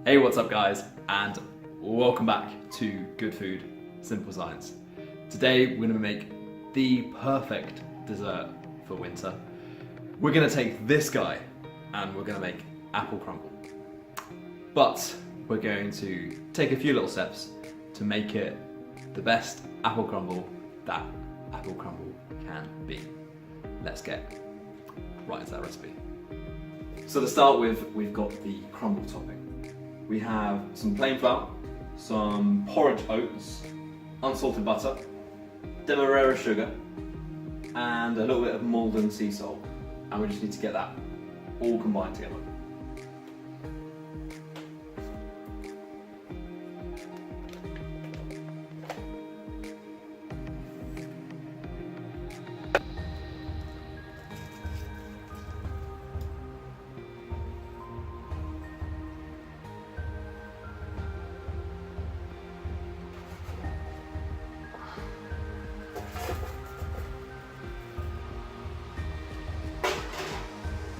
Hey, what's up guys, and welcome back to Good Food, Simple Science. Today we're going to make the perfect dessert for winter. We're going to take this guy and we're going to make apple crumble. But we're going to take a few little steps to make it the best apple crumble that apple crumble can be. Let's get right into that recipe. So to start with, we've got the crumble topping. We have some plain flour, some porridge oats, unsalted butter, demerara sugar, and a little bit of Malden sea salt. And we just need to get that all combined together.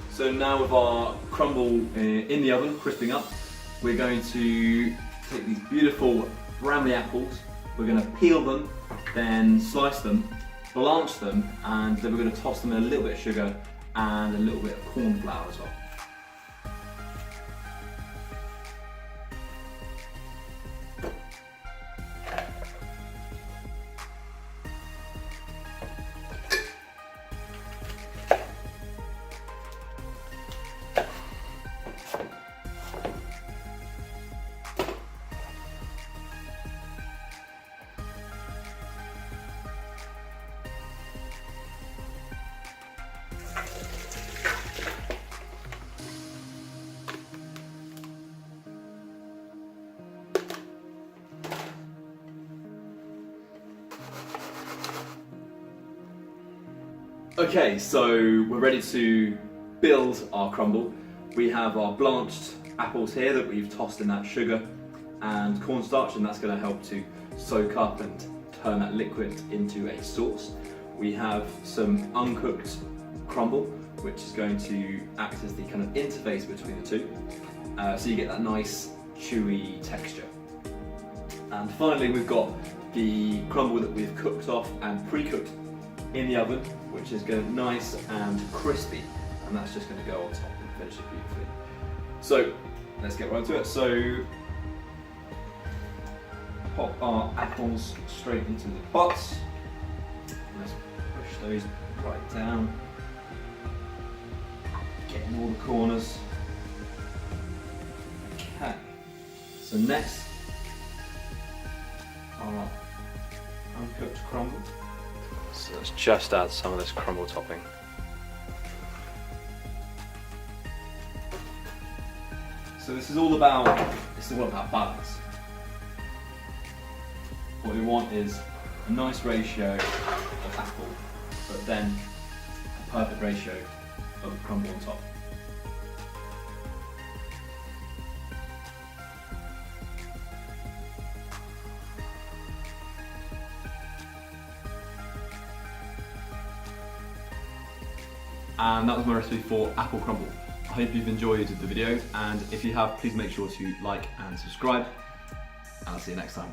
So now with our crumble in the oven, crisping up, we're going to take these beautiful Bramley apples, we're going to peel them, then slice them, blanch them, and then we're going to toss them in a little bit of sugar and a little bit of corn flour as well. Okay, so we're ready to build our crumble. We have our blanched apples here that we've tossed in that sugar and cornstarch, and that's going to help to soak up and turn that liquid into a sauce. We have some uncooked crumble, which is going to act as the kind of interface between the two, so you get that nice chewy texture. And finally we've got the crumble that we've cooked off and pre-cooked in the oven, which is going to be nice and crispy, and that's just going to go on top and finish it beautifully. So let's get right into it. So pop our apples straight into the pots. Let's push those right down, getting all the corners. Okay, so next our uncooked crumble. So let's just add some of this crumble topping. So this is all about balance. What we want is a nice ratio of apple, but then a perfect ratio of crumble on top. And that was my recipe for apple crumble. I hope you've enjoyed the video, and if you have, please make sure to like and subscribe, and I'll see you next time.